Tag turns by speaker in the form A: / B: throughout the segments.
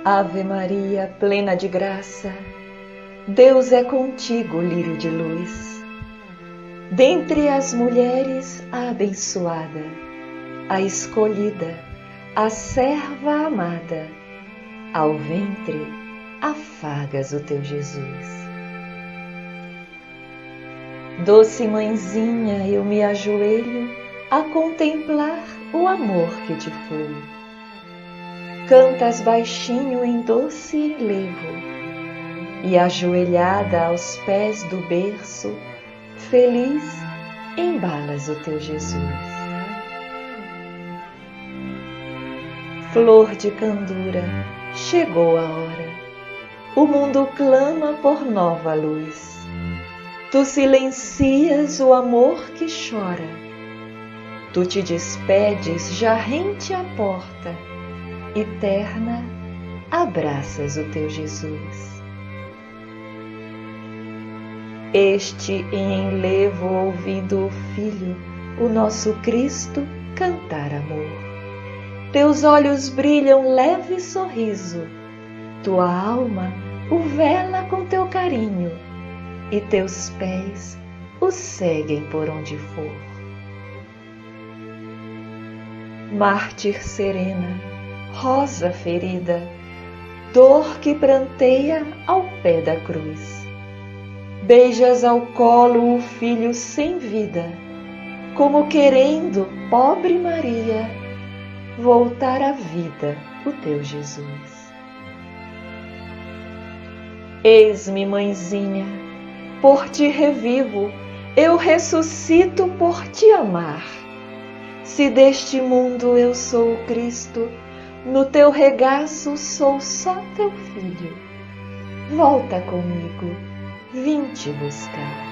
A: Ave Maria, plena de graça, Deus é contigo, lírio de luz. Dentre as mulheres, a abençoada, a escolhida, a serva amada, ao ventre afagas o teu Jesus. Doce mãezinha, eu me ajoelho a contemplar o amor que te flui. Cantas baixinho em doce enlevo, e ajoelhada aos pés do berço, feliz embalas o teu Jesus. Flor de candura, chegou a hora, o mundo clama por nova luz. Tu silencias o amor que chora, tu te despedes já rente à porta, e terna abraças o teu Jesus. Este em enlevo ouvindo o Filho, o nosso Cristo, cantar amor. Teus olhos brilham leve sorriso, tua alma o vela com teu carinho, e teus pés o seguem por onde for. Mártir serena, rosa ferida, dor que pranteia ao pé da cruz. Beijas ao colo o filho sem vida, como querendo, pobre Maria, voltar à vida o teu Jesus. Eis-me, mãezinha, por ti revivo, eu ressuscito por te amar. Se deste mundo eu sou o Cristo, no teu regaço sou só teu filho. Volta comigo, vim te buscar.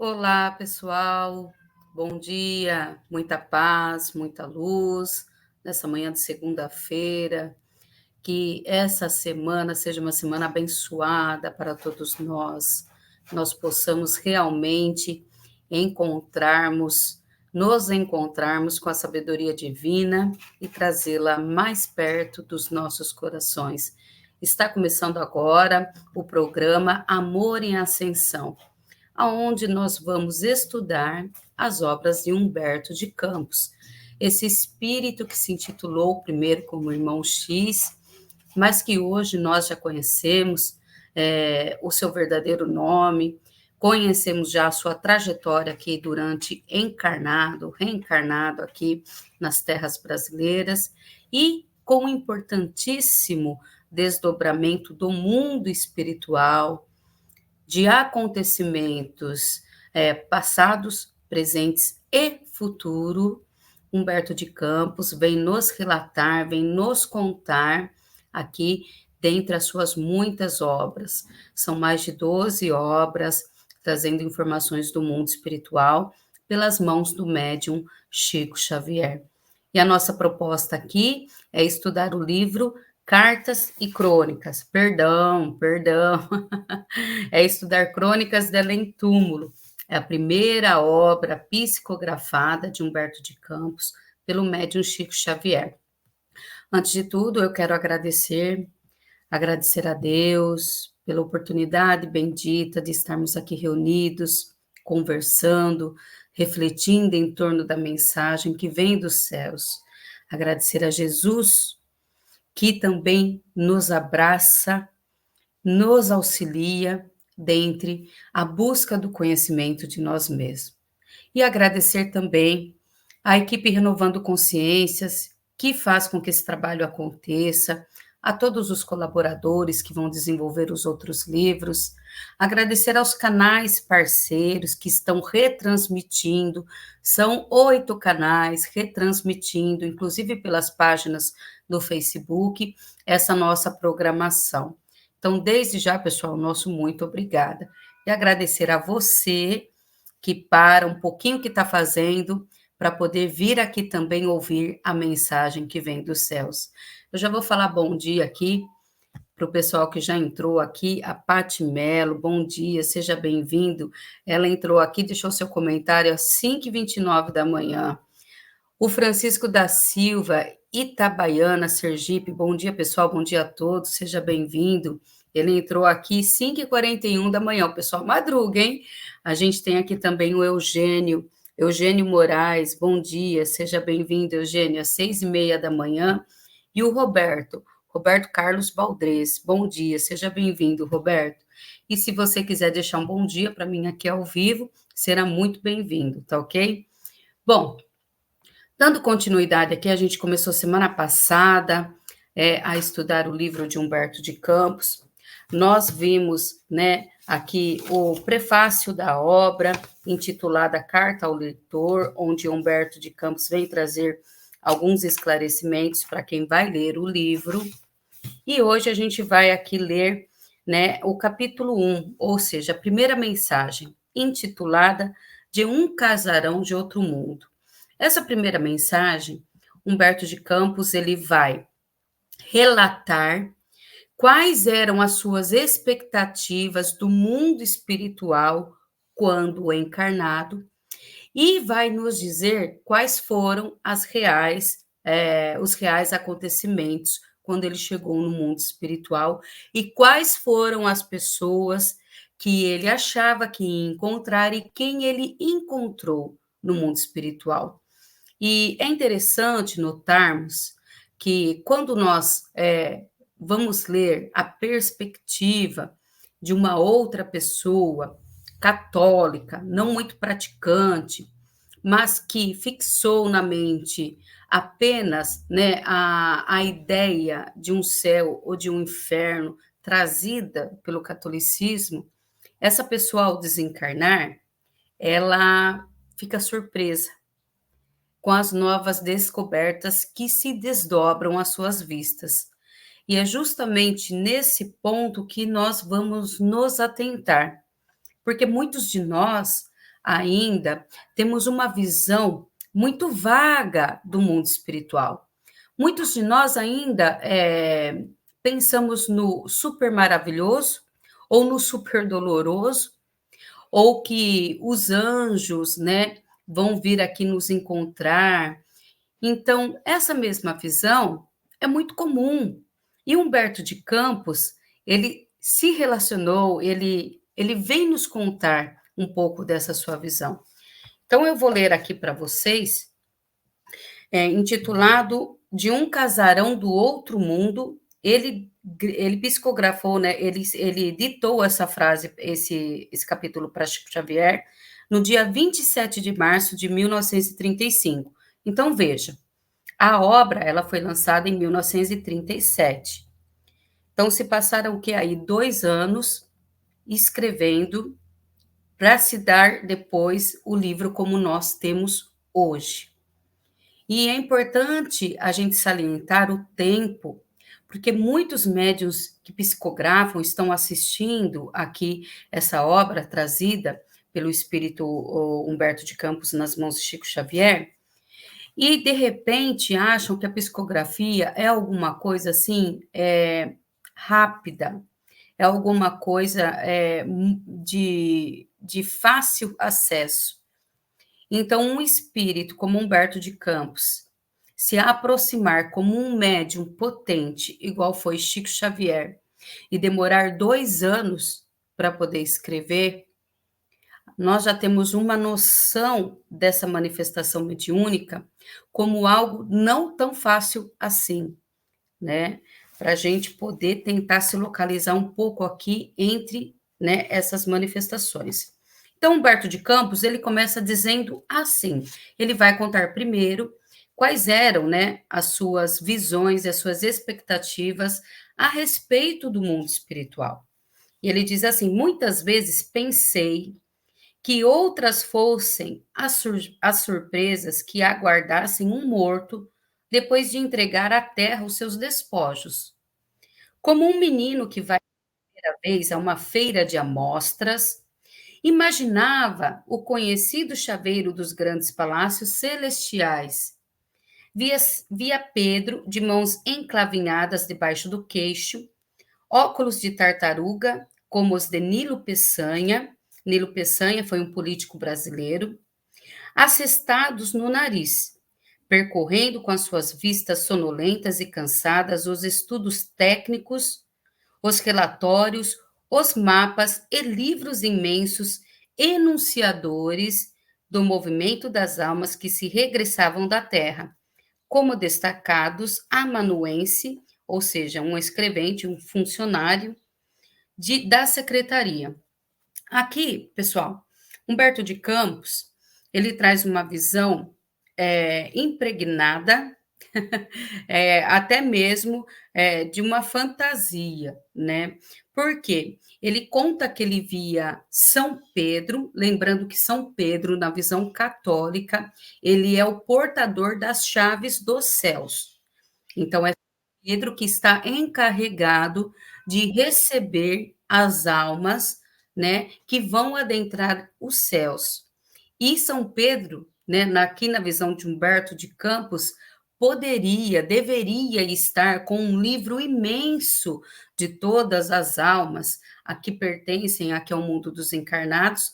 B: Olá, pessoal. Bom dia, muita paz, muita luz nessa manhã de segunda-feira. Que essa semana seja uma semana abençoada para todos nós. Nós possamos realmente nos encontrarmos com a sabedoria divina e trazê-la mais perto dos nossos corações. Está começando agora o programa Amor em Ascensão, aonde nós vamos estudar as obras de Humberto de Campos, esse espírito que se intitulou primeiro como Irmão X, mas que hoje nós já conhecemos o seu verdadeiro nome, conhecemos já a sua trajetória aqui durante reencarnado aqui nas terras brasileiras, e com um importantíssimo desdobramento do mundo espiritual, de acontecimentos passados, presentes e futuro. Humberto de Campos vem nos relatar, vem nos contar aqui, dentre as suas muitas obras. São mais de 12 obras, trazendo informações do mundo espiritual, pelas mãos do médium Chico Xavier. E a nossa proposta aqui é estudar o livro Cartas e Crônicas, perdão, é estudar Crônicas de Além Túmulo, é a primeira obra psicografada de Humberto de Campos pelo médium Chico Xavier. Antes de tudo, eu quero agradecer a Deus pela oportunidade bendita de estarmos aqui reunidos, conversando, refletindo em torno da mensagem que vem dos céus. Agradecer a Jesus que também nos abraça, nos auxilia dentre a busca do conhecimento de nós mesmos. E agradecer também à equipe Renovando Consciências, que faz com que esse trabalho aconteça, a todos os colaboradores que vão desenvolver os outros livros, agradecer aos canais parceiros que estão retransmitindo, são 8 canais retransmitindo, inclusive pelas páginas do Facebook, essa nossa programação. Então, desde já, pessoal, nosso muito obrigada. E agradecer a você que para um pouquinho o que está fazendo para poder vir aqui também ouvir a mensagem que vem dos céus. Eu já vou falar bom dia aqui para o pessoal que já entrou aqui, a Pati Mello, bom dia, seja bem-vindo. Ela entrou aqui, deixou seu comentário às 5h29 da manhã. O Francisco da Silva, Itabaiana, Sergipe, bom dia, pessoal, bom dia a todos, seja bem-vindo. Ele entrou aqui 5h41 da manhã, o pessoal madruga, hein? A gente tem aqui também o Eugênio Moraes, bom dia, seja bem-vindo, Eugênio, às 6h30 da manhã. E o Roberto Carlos Baldrez, bom dia, seja bem-vindo, Roberto. E se você quiser deixar um bom dia para mim aqui ao vivo, será muito bem-vindo, tá ok? Bom, dando continuidade aqui, a gente começou semana passada a estudar o livro de Humberto de Campos. Nós vimos, aqui o prefácio da obra, intitulada Carta ao Leitor, onde Humberto de Campos vem trazer alguns esclarecimentos para quem vai ler o livro. E hoje a gente vai aqui ler, o capítulo 1, ou seja, a primeira mensagem, intitulada De um Casarão de Outro Mundo. Essa primeira mensagem, Humberto de Campos, ele vai relatar quais eram as suas expectativas do mundo espiritual quando encarnado e vai nos dizer quais foram os reais acontecimentos quando ele chegou no mundo espiritual e quais foram as pessoas que ele achava que ia encontrar e quem ele encontrou no mundo espiritual. E é interessante notarmos que quando nós vamos ler a perspectiva de uma outra pessoa católica, não muito praticante, mas que fixou na mente apenas a ideia de um céu ou de um inferno trazida pelo catolicismo, essa pessoa, ao desencarnar, ela fica surpresa com as novas descobertas que se desdobram às suas vistas. E é justamente nesse ponto que nós vamos nos atentar, porque muitos de nós ainda temos uma visão muito vaga do mundo espiritual. Muitos de nós ainda pensamos no super maravilhoso ou no super doloroso, ou que os anjos, vão vir aqui nos encontrar. Então, essa mesma visão é muito comum. E Humberto de Campos, ele se relacionou, ele vem nos contar um pouco dessa sua visão. Então, eu vou ler aqui para vocês, intitulado De um Casarão do Outro Mundo. Ele psicografou, ele ditou essa frase, esse capítulo para Chico Xavier, no dia 27 de março de 1935. Então, veja, a obra ela foi lançada em 1937. Então, se passaram o que aí? 2 anos escrevendo para se dar depois o livro como nós temos hoje. E é importante a gente salientar o tempo, porque muitos médiuns que psicografam estão assistindo aqui essa obra trazida pelo espírito Humberto de Campos nas mãos de Chico Xavier, e de repente acham que a psicografia é alguma coisa assim, rápida, é alguma coisa de fácil acesso. Então, um espírito como Humberto de Campos se aproximar como um médium potente, igual foi Chico Xavier, e demorar 2 anos para poder escrever, nós já temos uma noção dessa manifestação mediúnica como algo não tão fácil assim. né? Para a gente poder tentar se localizar um pouco aqui entre, né, essas manifestações. Então, Humberto de Campos, ele começa dizendo assim, ele vai contar primeiro quais eram, né, as suas visões e as suas expectativas a respeito do mundo espiritual. E ele diz assim: muitas vezes pensei que outras fossem as surpresas que aguardassem um morto depois de entregar à terra os seus despojos. Como um menino que vai pela primeira vez a uma feira de amostras, imaginava o conhecido chaveiro dos grandes palácios celestiais. Via, via Pedro de mãos enclavinhadas debaixo do queixo, óculos de tartaruga, como os de Nilo Peçanha. Nilo Peçanha foi um político brasileiro, assestados no nariz, percorrendo com as suas vistas sonolentas e cansadas os estudos técnicos, os relatórios, os mapas e livros imensos enunciadores do movimento das almas que se regressavam da Terra, como destacados amanuense, ou seja, um escrevente, um funcionário da secretaria. Aqui, pessoal, Humberto de Campos, ele traz uma visão impregnada, até mesmo de uma fantasia, né? Por quê? Ele conta que ele via São Pedro, lembrando que São Pedro, na visão católica, ele é o portador das chaves dos céus. Então, é Pedro que está encarregado de receber as almas, né, que vão adentrar os céus. E São Pedro, né, aqui na visão de Humberto de Campos, deveria estar com um livro imenso de todas as almas a que pertencem aqui ao mundo dos encarnados,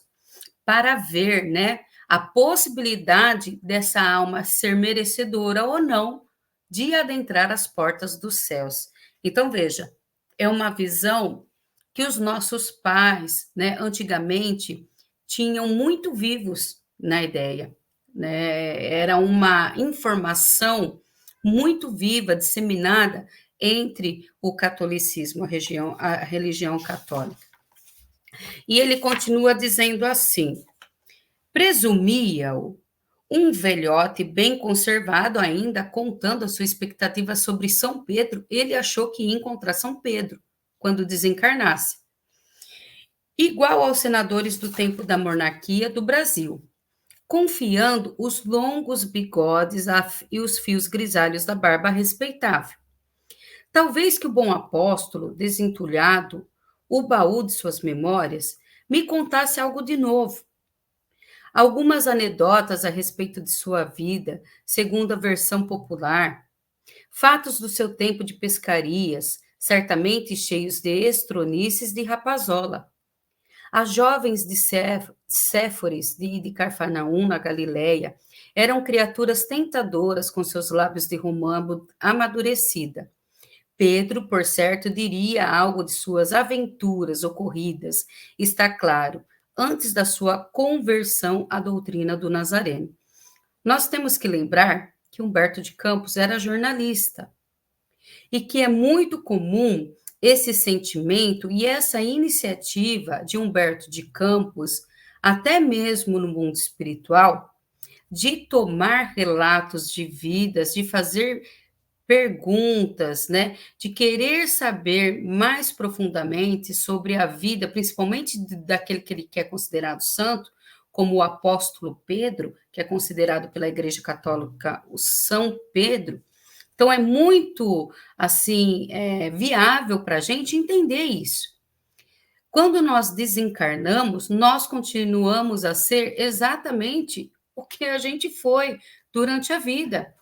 B: para ver, né, a possibilidade dessa alma ser merecedora ou não de adentrar as portas dos céus. Então, veja, é uma visão que os nossos pais, né, antigamente, tinham muito vivos na ideia, né? Era uma informação muito viva, disseminada entre o catolicismo, a religião católica. E ele continua dizendo assim: presumia-o um velhote bem conservado ainda, contando a sua expectativa sobre São Pedro. Ele achou que ia encontrar São Pedro quando desencarnasse. Igual aos senadores do tempo da monarquia do Brasil, confiando os longos bigodes e os fios grisalhos da barba respeitável. Talvez que o bom apóstolo, desentulhado o baú de suas memórias, me contasse algo de novo. Algumas anedotas a respeito de sua vida, segundo a versão popular, fatos do seu tempo de pescarias, certamente cheios de estronices de rapazola. As jovens de Séforis de Cafarnaum, na Galileia, eram criaturas tentadoras com seus lábios de romã amadurecida. Pedro, por certo, diria algo de suas aventuras ocorridas, está claro, antes da sua conversão à doutrina do Nazareno. Nós temos que lembrar que Humberto de Campos era jornalista e que é muito comum esse sentimento e essa iniciativa de Humberto de Campos, até mesmo no mundo espiritual, de tomar relatos de vidas, de fazer perguntas, né, de querer saber mais profundamente sobre a vida, principalmente daquele que ele quer considerado santo, como o apóstolo Pedro, que é considerado pela Igreja Católica o São Pedro. Então, é muito, assim, viável para a gente entender isso. Quando nós desencarnamos, nós continuamos a ser exatamente o que a gente foi durante a vida.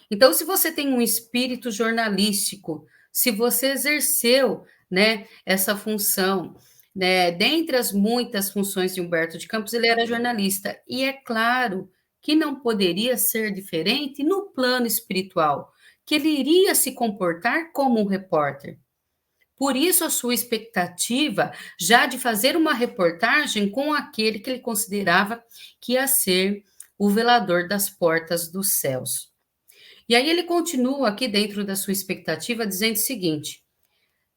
B: Então, se você tem um espírito jornalístico, se você exerceu, né, essa função, né, dentre as muitas funções de Humberto de Campos, ele era jornalista. E é claro que não poderia ser diferente no plano espiritual, que ele iria se comportar como um repórter. Por isso, a sua expectativa já de fazer uma reportagem com aquele que ele considerava que ia ser o velador das portas dos céus. E aí ele continua aqui dentro da sua expectativa, dizendo o seguinte: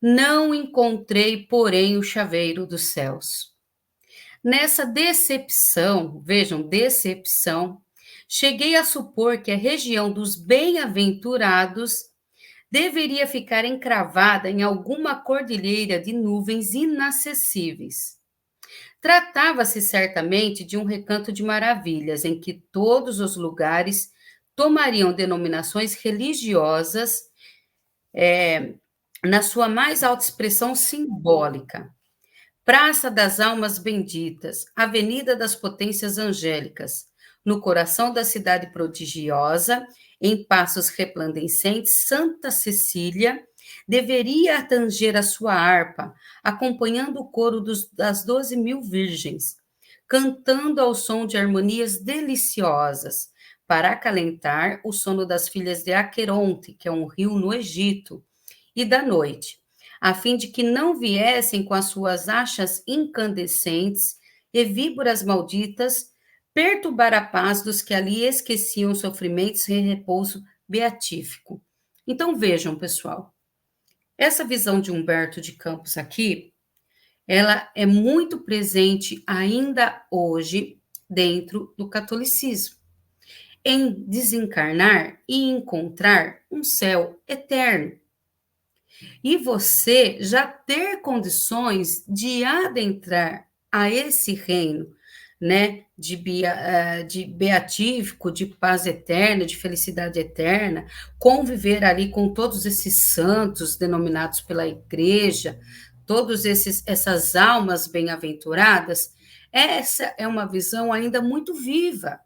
B: não encontrei, porém, o chaveiro dos céus. Nessa decepção, vejam, decepção, cheguei a supor que a região dos bem-aventurados deveria ficar encravada em alguma cordilheira de nuvens inacessíveis. Tratava-se certamente de um recanto de maravilhas, em que todos os lugares tomariam denominações religiosas, na sua mais alta expressão simbólica. Praça das Almas Benditas, Avenida das Potências Angélicas, no coração da cidade prodigiosa, em passos resplandecentes, Santa Cecília deveria tanger a sua harpa, acompanhando o coro das 12.000 virgens, cantando ao som de harmonias deliciosas, para acalentar o sono das filhas de Aqueronte, que é um rio no Egito, e da noite, a fim de que não viessem com as suas achas incandescentes e víboras malditas perturbar a paz dos que ali esqueciam sofrimentos e repouso beatífico. Então vejam, pessoal, essa visão de Humberto de Campos aqui, ela é muito presente ainda hoje dentro do catolicismo, em desencarnar e encontrar um céu eterno. E você já ter condições de adentrar a esse reino, né, de beatífico, de paz eterna, de felicidade eterna, conviver ali com todos esses santos denominados pela igreja, todos essas almas bem-aventuradas, essa é uma visão ainda muito viva,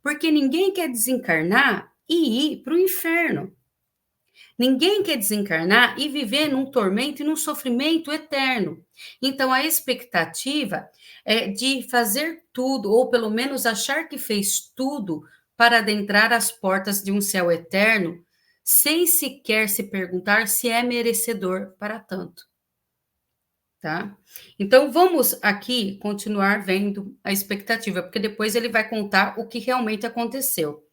B: porque ninguém quer desencarnar e ir para o inferno. Ninguém quer desencarnar e viver num tormento e num sofrimento eterno. Então, a expectativa é de fazer tudo, ou pelo menos achar que fez tudo, para adentrar as portas de um céu eterno, sem sequer se perguntar se é merecedor para tanto. Tá? Então, vamos aqui continuar vendo a expectativa, porque depois ele vai contar o que realmente aconteceu.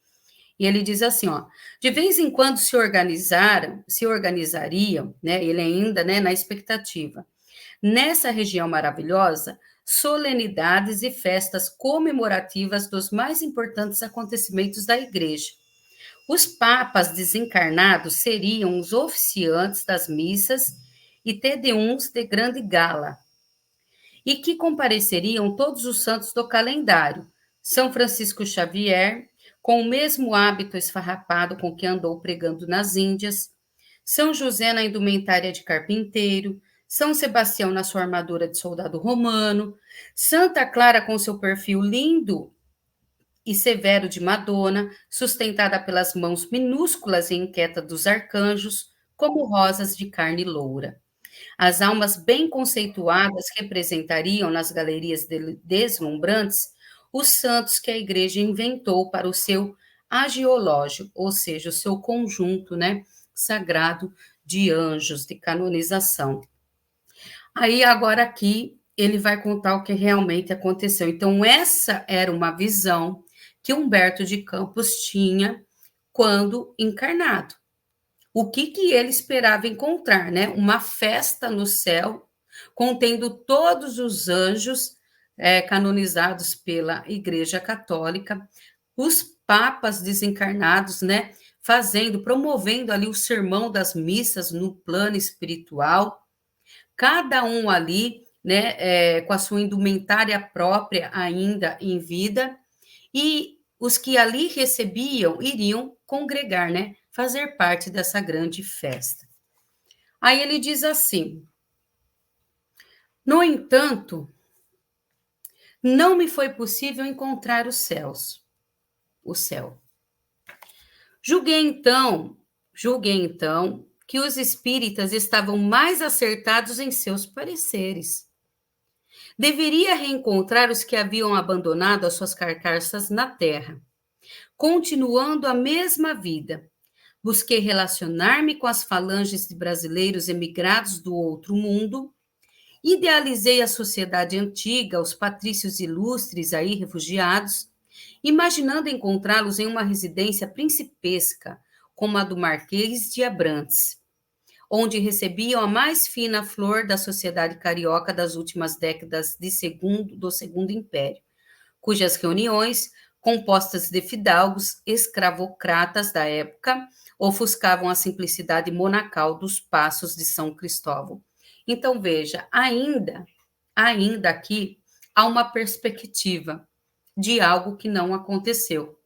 B: E ele diz assim, ó, de vez em quando se organizariam, né, ele ainda, né, na expectativa, nessa região maravilhosa, solenidades e festas comemorativas dos mais importantes acontecimentos da igreja. Os papas desencarnados seriam os oficiantes das missas e tedeums de grande gala, e que compareceriam todos os santos do calendário, São Francisco Xavier, com o mesmo hábito esfarrapado com que andou pregando nas Índias, São José na indumentária de carpinteiro, São Sebastião na sua armadura de soldado romano, Santa Clara com seu perfil lindo e severo de Madonna, sustentada pelas mãos minúsculas e inquietas dos arcanjos, como rosas de carne loura. As almas bem conceituadas representariam nas galerias deslumbrantes os santos que a igreja inventou para o seu agiológio, ou seja, o seu conjunto, né, sagrado de anjos, de canonização. Aí, agora aqui, ele vai contar o que realmente aconteceu. Então, essa era uma visão que Humberto de Campos tinha quando encarnado. O que ele esperava encontrar, né? Uma festa no céu, contendo todos os anjos canonizados pela Igreja Católica, os papas desencarnados, né, promovendo ali o sermão das missas no plano espiritual, cada um ali, né, com a sua indumentária própria ainda em vida, e os que ali recebiam iriam congregar, né, fazer parte dessa grande festa. Aí ele diz assim: no entanto, não me foi possível encontrar o céu. Julguei então que os espíritas estavam mais acertados em seus pareceres. Deveria reencontrar os que haviam abandonado as suas carcaças na terra, continuando a mesma vida. Busquei relacionar-me com as falanges de brasileiros emigrados do outro mundo. Idealizei a sociedade antiga, os patrícios ilustres aí refugiados, imaginando encontrá-los em uma residência principesca, como a do Marquês de Abrantes, onde recebiam a mais fina flor da sociedade carioca das últimas décadas do Segundo Império, cujas reuniões, compostas de fidalgos escravocratas da época, ofuscavam a simplicidade monacal dos passos de São Cristóvão. Então, veja, ainda aqui há uma perspectiva de algo que não aconteceu.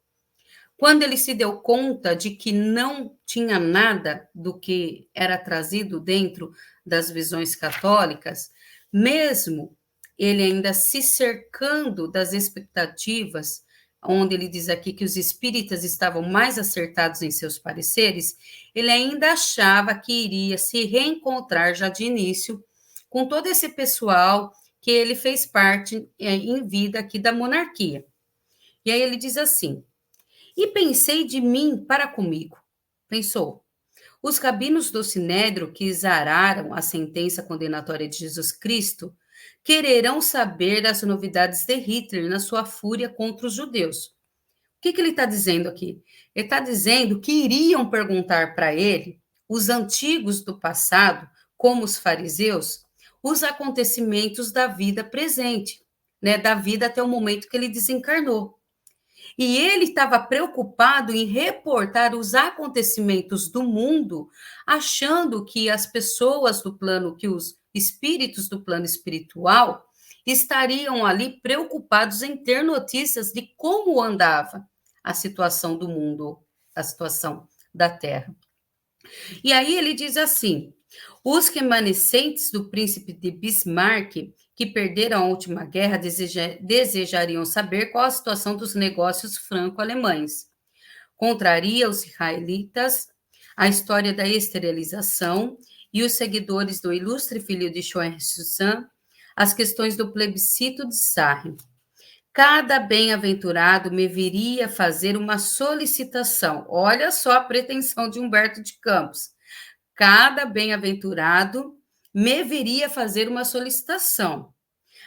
B: Quando ele se deu conta de que não tinha nada do que era trazido dentro das visões católicas, mesmo ele ainda se cercando das expectativas, onde ele diz aqui que os espíritas estavam mais acertados em seus pareceres, ele ainda achava que iria se reencontrar já de início com todo esse pessoal que ele fez parte em vida aqui da monarquia. E aí ele diz assim: e pensei de mim para comigo. Pensou. Os rabinos do Sinédrio que exararam a sentença condenatória de Jesus Cristo quererão saber das novidades de Hitler na sua fúria contra os judeus. O que ele está dizendo aqui? Ele está dizendo que iriam perguntar para ele, os antigos do passado, como os fariseus, os acontecimentos da vida presente, né, da vida até o momento que ele desencarnou. E ele estava preocupado em reportar os acontecimentos do mundo, achando que as pessoas do plano, que os espíritos do plano espiritual estariam ali preocupados em ter notícias de como andava a situação do mundo, a situação da Terra. E aí ele diz assim: os remanescentes do príncipe de Bismarck, que perderam a última guerra, desejariam saber qual a situação dos negócios franco-alemães. Contraria os israelitas a história da esterilização e os seguidores do ilustre filho de Schoenstatt as questões do plebiscito de Sarre. Cada bem-aventurado me viria fazer uma solicitação. Olha só a pretensão de Humberto de Campos. Cada bem-aventurado me viria fazer uma solicitação,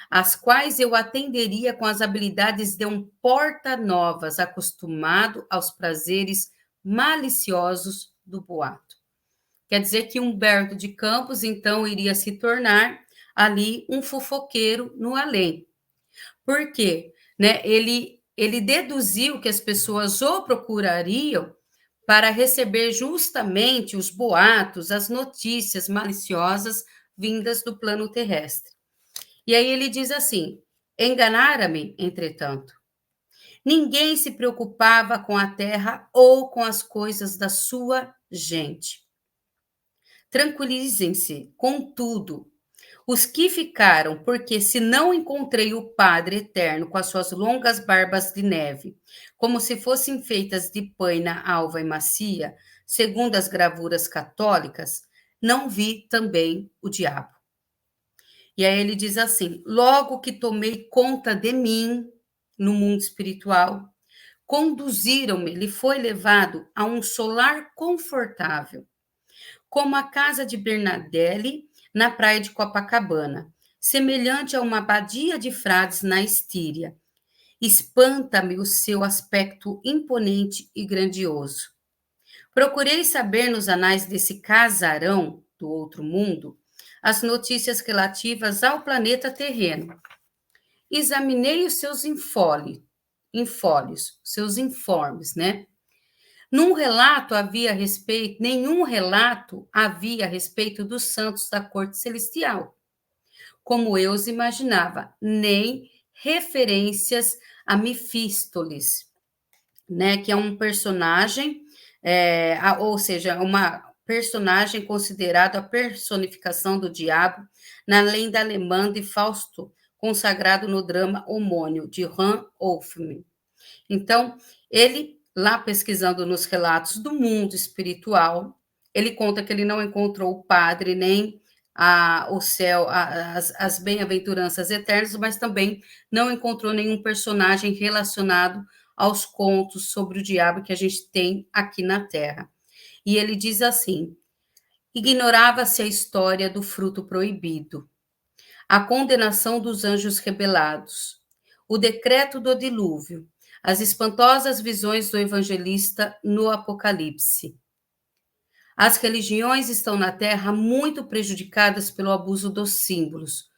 B: as quais eu atenderia com as habilidades de um porta-novas acostumado aos prazeres maliciosos do boato. Quer dizer que Humberto de Campos, então, iria se tornar ali um fofoqueiro no além. Por quê? Né? Ele deduziu que as pessoas o procurariam para receber justamente os boatos, as notícias maliciosas vindas do plano terrestre. E aí ele diz assim: enganara-me, entretanto. Ninguém se preocupava com a terra ou com as coisas da sua gente. Tranquilizem-se, contudo, os que ficaram, porque se não encontrei o Padre Eterno com as suas longas barbas de neve, como se fossem feitas de paina alva e macia, segundo as gravuras católicas, não vi também o diabo. E aí ele diz assim: logo que tomei conta de mim no mundo espiritual, conduziram-me, ele foi levado a um solar confortável, como a casa de Bernardelli, na praia de Copacabana, semelhante a uma abadia de frades na Estíria. Espanta-me o seu aspecto imponente e grandioso. Procurei saber nos anais desse casarão do outro mundo as notícias relativas ao planeta terreno. Examinei os seus infólios, seus informes, né? Nenhum relato havia a respeito dos santos da corte celestial, como eu os imaginava, nem referências a Mefístoles, né, que é um personagem, ou seja, uma personagem considerado a personificação do diabo na lenda alemã de Fausto, consagrado no drama homônimo de Hans Wolfgang. Então, ele lá pesquisando nos relatos do mundo espiritual, ele conta que ele não encontrou o padre, nem o céu, as bem-aventuranças eternas, mas também não encontrou nenhum personagem relacionado aos contos sobre o diabo que a gente tem aqui na Terra. E ele diz assim: ignorava-se a história do fruto proibido, a condenação dos anjos rebelados, o decreto do dilúvio, as espantosas visões do evangelista no Apocalipse. As religiões estão na Terra muito prejudicadas pelo abuso dos símbolos.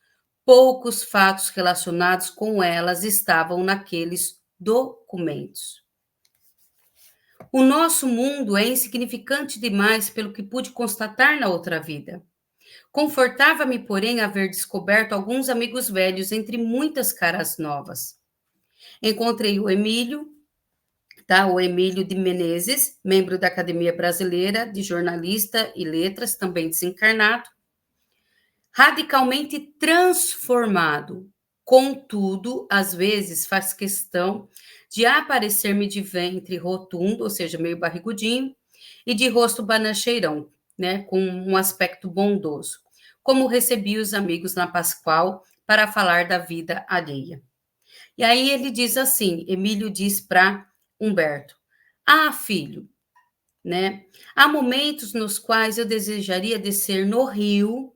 B: Poucos fatos relacionados com elas estavam naqueles documentos. O nosso mundo é insignificante demais pelo que pude constatar na outra vida. Confortava-me, porém, haver descoberto alguns amigos velhos entre muitas caras novas. Encontrei o Emílio, o Emílio de Menezes, membro da Academia Brasileira de Jornalista e Letras, também desencarnado, radicalmente transformado. Contudo, às vezes faz questão de aparecer-me de ventre rotundo, ou seja, meio barrigudinho, e de rosto banacheirão, né, com um aspecto bondoso, como recebi os amigos na Pascoal para falar da vida alheia. E aí ele diz assim, Emílio diz para Humberto: "Ah, filho, né? Há momentos nos quais eu desejaria descer no rio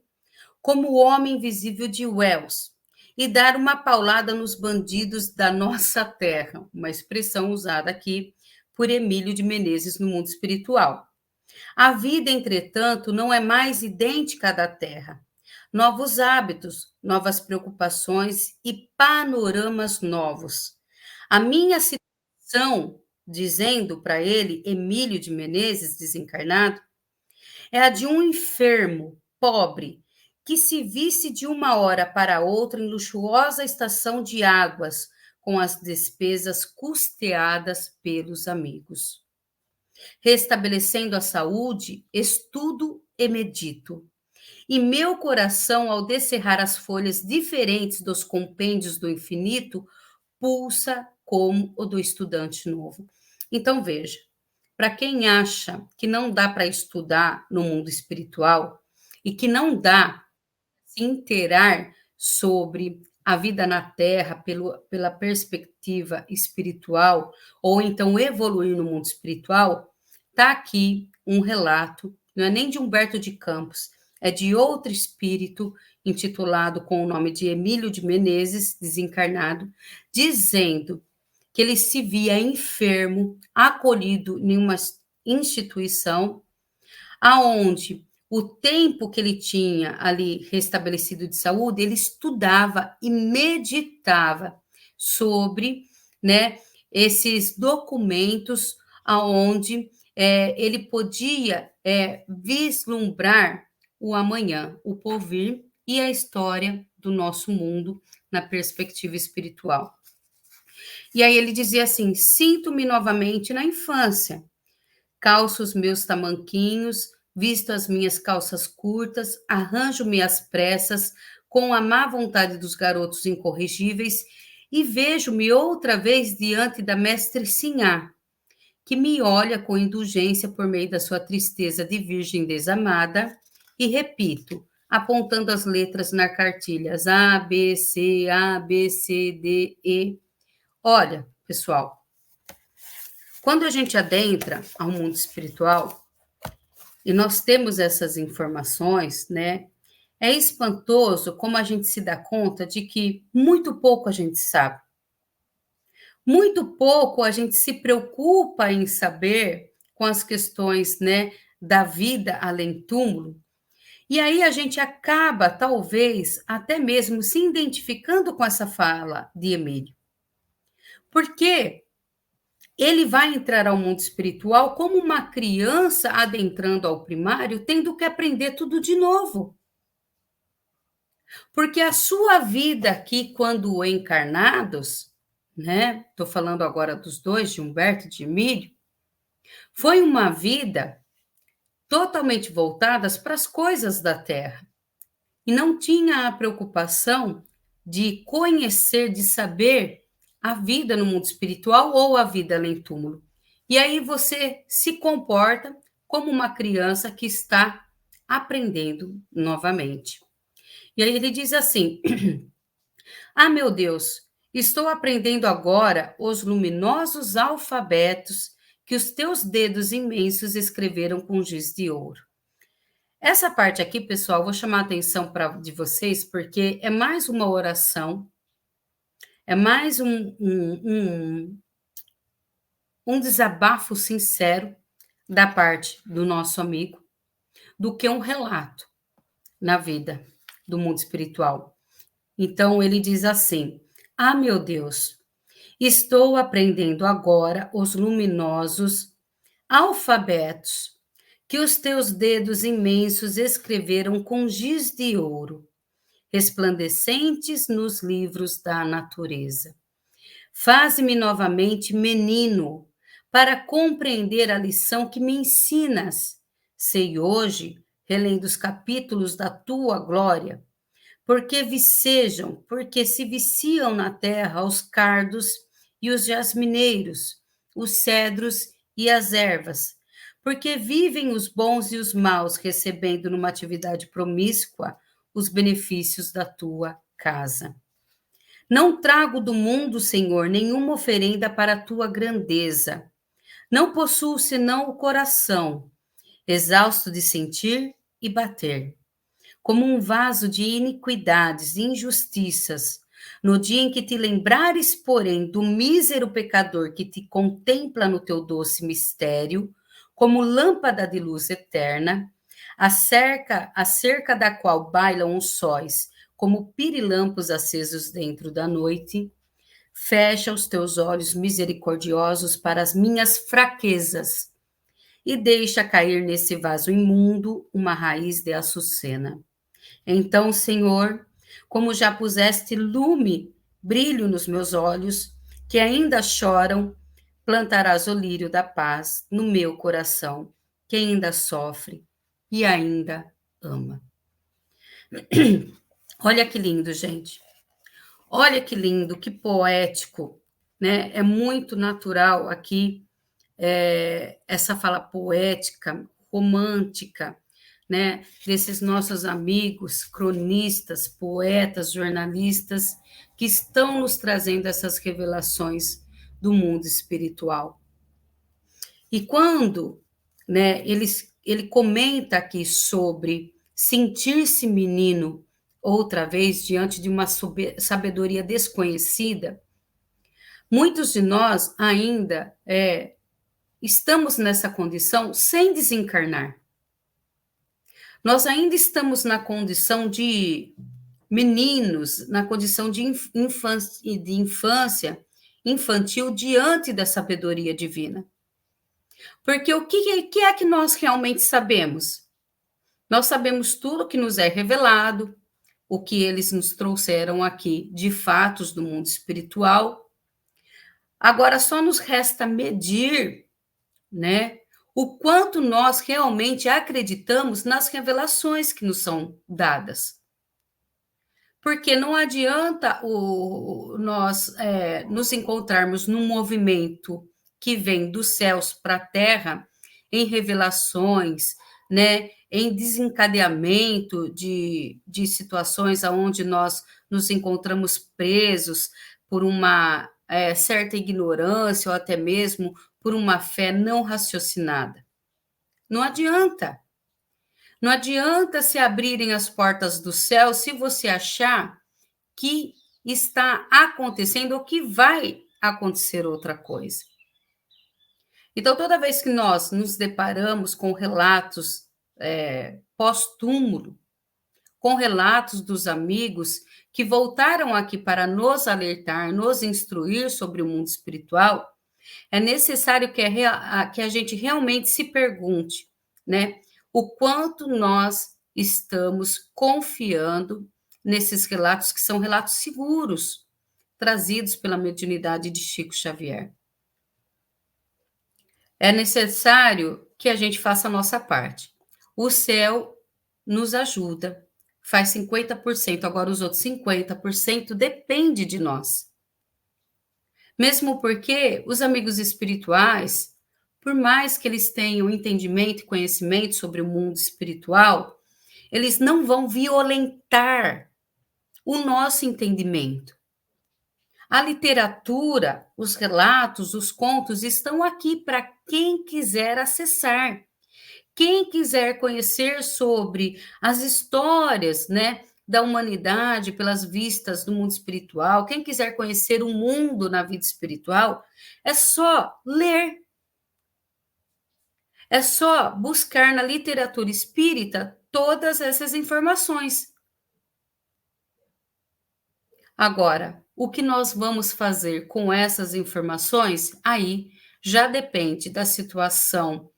B: como o homem invisível de Wells e dar uma paulada nos bandidos da nossa terra", uma expressão usada aqui por Emílio de Menezes no mundo espiritual. A vida, entretanto, não é mais idêntica à da terra. Novos hábitos, novas preocupações e panoramas novos. A minha situação, dizendo para ele, Emílio de Menezes, desencarnado, é a de um enfermo, pobre, que se visse de uma hora para outra em luxuosa estação de águas, com as despesas custeadas pelos amigos. Restabelecendo a saúde, estudo e medito. E meu coração, ao descerrar as folhas diferentes dos compêndios do infinito, pulsa como o do estudante novo. Então, veja, para quem acha que não dá para estudar no mundo espiritual e que não dá se inteirar sobre a vida na Terra pela perspectiva espiritual, ou então evoluir no mundo espiritual, está aqui um relato, não é nem de Humberto de Campos, é de outro espírito, intitulado com o nome de Emílio de Menezes, desencarnado, dizendo que ele se via enfermo, acolhido em uma instituição, aonde o tempo que ele tinha ali restabelecido de saúde, ele estudava e meditava sobre, né, esses documentos aonde ele podia vislumbrar o amanhã, o porvir e a história do nosso mundo na perspectiva espiritual. E aí ele dizia assim: sinto-me novamente na infância, calço os meus tamanquinhos, visto as minhas calças curtas, arranjo-me às pressas, com a má vontade dos garotos incorrigíveis, e vejo-me outra vez diante da mestre Sinhá, que me olha com indulgência por meio da sua tristeza de virgem desamada, e repito, apontando as letras na cartilhas A, B, C, A, B, C, D, E. Olha, pessoal, quando a gente adentra ao mundo espiritual e nós temos essas informações, né, é espantoso como a gente se dá conta de que muito pouco a gente sabe. Muito pouco a gente se preocupa em saber com as questões, né, da vida além túmulo. E aí a gente acaba, talvez, até mesmo se identificando com essa fala de Emílio. Porque ele vai entrar ao mundo espiritual como uma criança adentrando ao primário, tendo que aprender tudo de novo. Porque a sua vida aqui, quando encarnados, né? Estou falando agora dos dois, de Humberto e de Emílio, foi uma vida totalmente voltada para as coisas da Terra. E não tinha a preocupação de conhecer, de saber a vida no mundo espiritual ou a vida além túmulo. E aí você se comporta como uma criança que está aprendendo novamente. E aí ele diz assim: ah, meu Deus, estou aprendendo agora os luminosos alfabetos que os teus dedos imensos escreveram com giz de ouro. Essa parte aqui, pessoal, vou chamar a atenção de vocês, porque é mais uma oração, é mais um desabafo sincero da parte do nosso amigo do que um relato na vida do mundo espiritual. Então ele diz assim: "Ah, meu Deus, estou aprendendo agora os luminosos alfabetos que os teus dedos imensos escreveram com giz de ouro, resplandecentes nos livros da natureza. Faze-me novamente menino, para compreender a lição que me ensinas. Sei hoje, relendo os capítulos da tua glória, porque se viciam na terra os cardos e os jasmineiros, os cedros e as ervas, porque vivem os bons e os maus, recebendo numa atividade promíscua os benefícios da tua casa. Não trago do mundo, Senhor, nenhuma oferenda para a tua grandeza. Não possuo senão o coração, exausto de sentir e bater, como um vaso de iniquidades e injustiças. No dia em que te lembrares, porém, do mísero pecador que te contempla no teu doce mistério, como lâmpada de luz eterna, acerca da qual bailam os sóis, como pirilampos acesos dentro da noite, fecha os teus olhos misericordiosos para as minhas fraquezas e deixa cair nesse vaso imundo uma raiz de açucena. Então, Senhor, como já puseste lume, brilho nos meus olhos, que ainda choram, plantarás o lírio da paz no meu coração, que ainda sofre e ainda ama." Olha que lindo, gente. Olha que lindo, que poético, né? É muito natural aqui essa fala poética, romântica, né? Desses nossos amigos, cronistas, poetas, jornalistas, que estão nos trazendo essas revelações do mundo espiritual. E quando, né, ele comenta aqui sobre sentir-se menino outra vez diante de uma sabedoria desconhecida, muitos de nós ainda estamos nessa condição sem desencarnar. Nós ainda estamos na condição de meninos, na condição de infância infantil diante da sabedoria divina. Porque o que é que nós realmente sabemos? Nós sabemos tudo que nos é revelado, o que eles nos trouxeram aqui de fatos do mundo espiritual. Agora só nos resta medir, né, o quanto nós realmente acreditamos nas revelações que nos são dadas. Porque não adianta nós nos encontrarmos num movimento que vem dos céus para a terra, em revelações, né, em desencadeamento de situações onde nós nos encontramos presos por uma certa ignorância ou até mesmo por uma fé não raciocinada. Não adianta. Não adianta se abrirem as portas do céu se você achar que está acontecendo ou que vai acontecer outra coisa. Então, toda vez que nós nos deparamos com relatos pós-túmulo, com relatos dos amigos que voltaram aqui para nos alertar, nos instruir sobre o mundo espiritual, é necessário que a gente realmente se pergunte, né, o quanto nós estamos confiando nesses relatos, que são relatos seguros, trazidos pela mediunidade de Chico Xavier. É necessário que a gente faça a nossa parte. O céu nos ajuda, faz 50%, agora os outros 50% depende de nós. Mesmo porque os amigos espirituais, por mais que eles tenham entendimento e conhecimento sobre o mundo espiritual, eles não vão violentar o nosso entendimento. A literatura, os relatos, os contos estão aqui para quem quiser acessar. Quem quiser conhecer sobre as histórias, né, da humanidade pelas vistas do mundo espiritual, quem quiser conhecer o mundo na vida espiritual, é só ler. É só buscar na literatura espírita todas essas informações. Agora, o que nós vamos fazer com essas informações, aí já depende da situação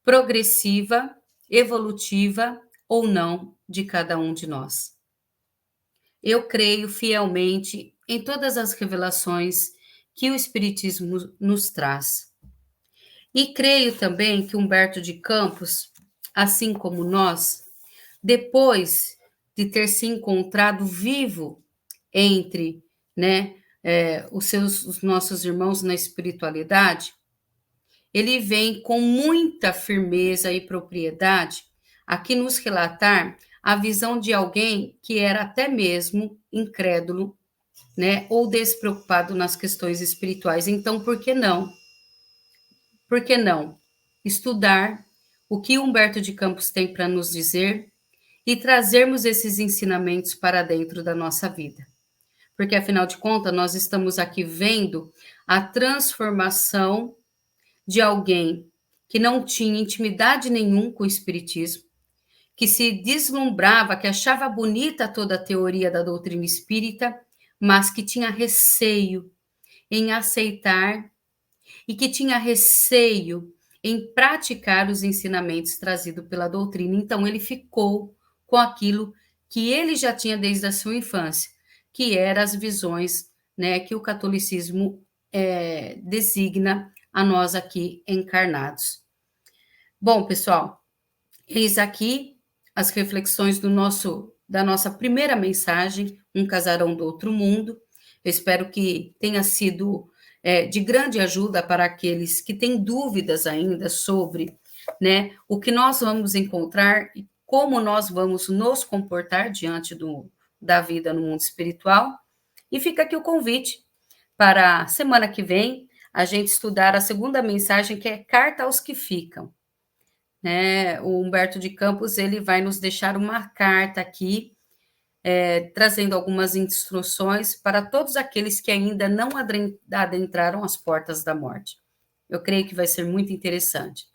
B: progressiva, evolutiva ou não de cada um de nós. Eu creio fielmente em todas as revelações que o Espiritismo nos traz. E creio também que Humberto de Campos, assim como nós, depois de ter se encontrado vivo entre, né, os nossos irmãos na espiritualidade, ele vem com muita firmeza e propriedade aqui nos relatar a visão de alguém que era até mesmo incrédulo, né, ou despreocupado nas questões espirituais. Então, por que não? Por que não estudar o que Humberto de Campos tem para nos dizer e trazermos esses ensinamentos para dentro da nossa vida? Porque, afinal de contas, nós estamos aqui vendo a transformação de alguém que não tinha intimidade nenhum com o Espiritismo, que se deslumbrava, que achava bonita toda a teoria da doutrina espírita, mas que tinha receio em aceitar e que tinha receio em praticar os ensinamentos trazidos pela doutrina. Então, ele ficou com aquilo que ele já tinha desde a sua infância, que eram as visões, né, que o catolicismo designa a nós aqui encarnados. Bom, pessoal, eis aqui as reflexões da nossa primeira mensagem, Um Casarão do Outro Mundo. Eu espero que tenha sido de grande ajuda para aqueles que têm dúvidas ainda sobre, né, o que nós vamos encontrar e como nós vamos nos comportar diante da vida no mundo espiritual. E fica aqui o convite para a semana que vem a gente estudar a segunda mensagem, que é Carta aos que Ficam. Né? O Humberto de Campos ele vai nos deixar uma carta aqui, trazendo algumas instruções para todos aqueles que ainda não adentraram as portas da morte. Eu creio que vai ser muito interessante.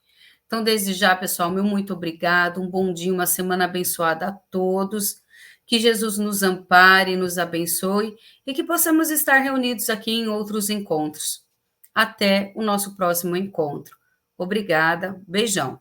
B: Então, desde já, pessoal, meu muito obrigado, um bom dia, uma semana abençoada a todos, que Jesus nos ampare, nos abençoe e que possamos estar reunidos aqui em outros encontros. Até o nosso próximo encontro. Obrigada, beijão.